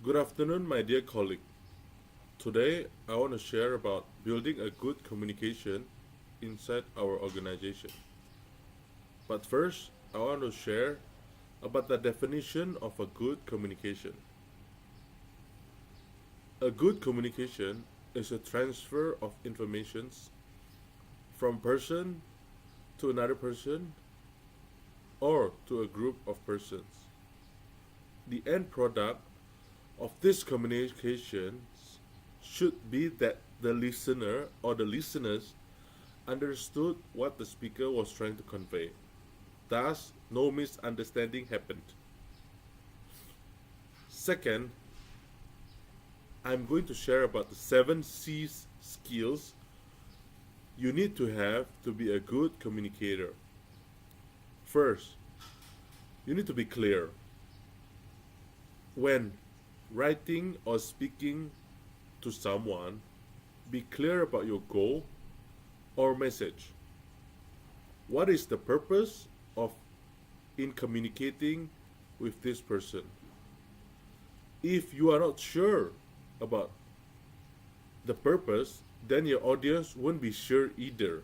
Good afternoon, my dear colleague. Today, I want to share about building a good communication inside our organization. But first, I want to share about the definition of a good communication. A good communication is a transfer of informations from person to another person or to a group of persons. The end product of this communication should be that the listener or the listeners understood what the speaker was trying to convey. Thus, no misunderstanding happened. Second, I'm going to share about the 7 C's skills you need to have to be a good communicator. First, you need to be clear. When writing or speaking to someone, be clear about your goal or message. What is the purpose of in communicating with this person? If you are not sure about the purpose, then your audience won't be sure either.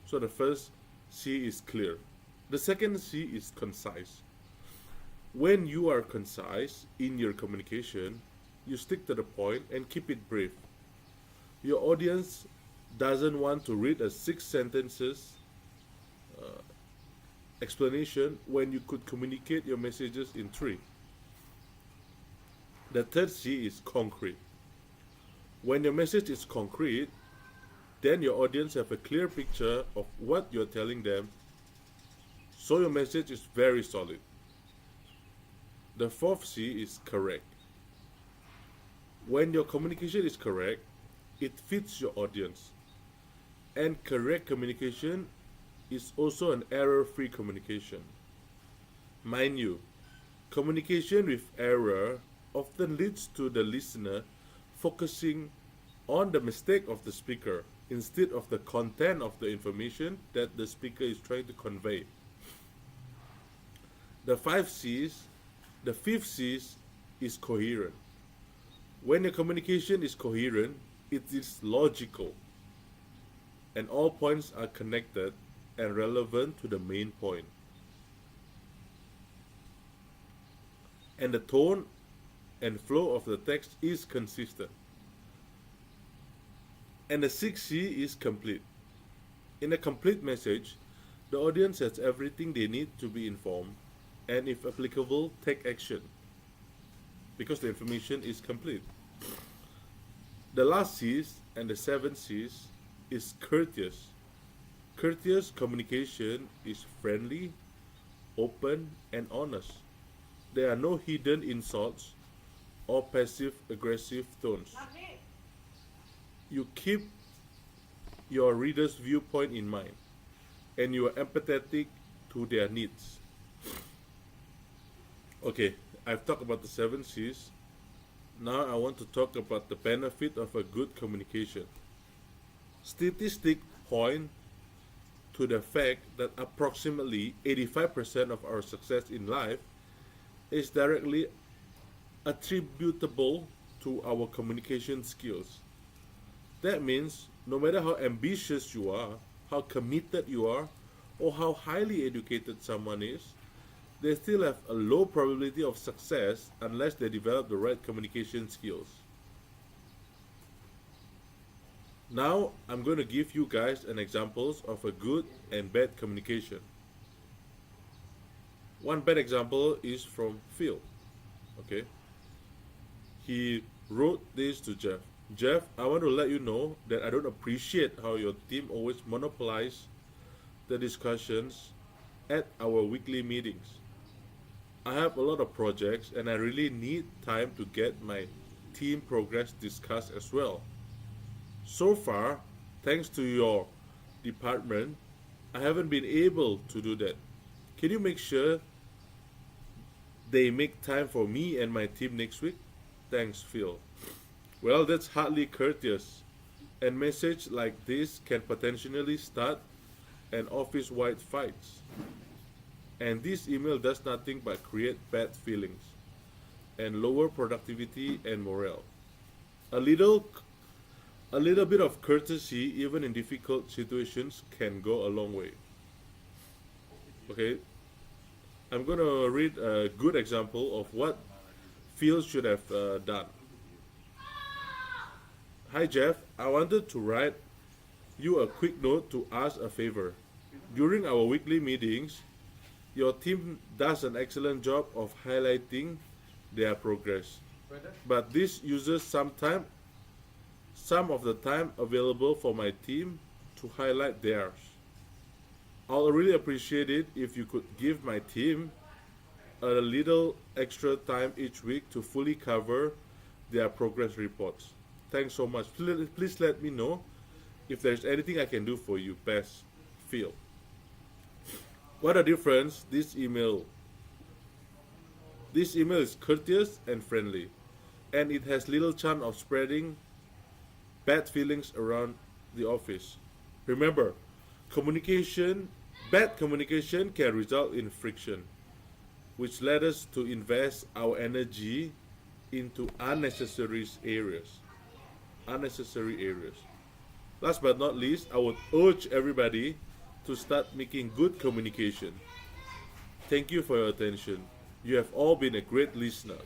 So the first C is clear. The second C is concise. When you are concise in your communication, you stick to the point and keep it brief. Your audience doesn't want to read a 6 sentences explanation when you could communicate your messages in 3. The third C is concrete. When your message is concrete, then your audience have a clear picture of what you're telling them, so your message is very solid. The fourth C is correct. When your communication is correct, it fits your audience. And correct communication is also an error-free communication. Mind you, communication with error often leads to the listener focusing on the mistake of the speaker instead of the content of the information that the speaker is trying to convey. The fifth C is coherent. When your communication is coherent, it is logical and all points are connected and relevant to the main point. And the tone and flow of the text is consistent. And the sixth C is complete. In a complete message, the audience has everything they need to be informed and, if applicable, take action because the information is complete. The last C's and the 7 C's is courteous. Courteous communication is friendly, open, and honest. There are no hidden insults or passive aggressive tones. You keep your reader's viewpoint in mind and you are empathetic to their needs. Okay, I've talked about the 7 C's. Now I want to talk about the benefit of a good communication. Statistics point to the fact that approximately 85% of our success in life is directly attributable to our communication skills. That means no matter how ambitious you are, how committed you are, or how highly educated someone is, they still have a low probability of success unless they develop the right communication skills. Now, I'm going to give you guys an examples of a good and bad communication. One bad example is from Phil. Okay, he wrote this to Jeff. Jeff, I want to let you know that I don't appreciate how your team always monopolize the discussions at our weekly meetings. I have a lot of projects and I really need time to get my team progress discussed as well. So far, thanks to your department, I haven't been able to do that. Can you make sure they make time for me and my team next week? Thanks, Phil. Well, that's hardly courteous. And message like this can potentially start an office-wide fight. And this email does nothing but create bad feelings. and lower productivity and morale. A little a little bit of courtesy, even in difficult situations, can go a long way. Okay, I'm gonna read a good example of what Phil should have done. Hi Jeff, I wanted to write you a quick note to ask a favor. During our weekly meetings, your team does an excellent job of highlighting their progress. But this uses some of the time available for my team to highlight theirs. I'll really appreciate it if you could give my team a little extra time each week to fully cover their progress reports. Thanks so much. Please let me know if there's anything I can do for you. Best, Phil. What a difference this email is courteous and friendly, and it has little chance of spreading bad feelings around the office. Remember, bad communication can result in friction, which led us to invest our energy into unnecessary areas. Unnecessary areas. Last but not least, I would urge everybody to start making good communication. Thank you for your attention. You have all been a great listener.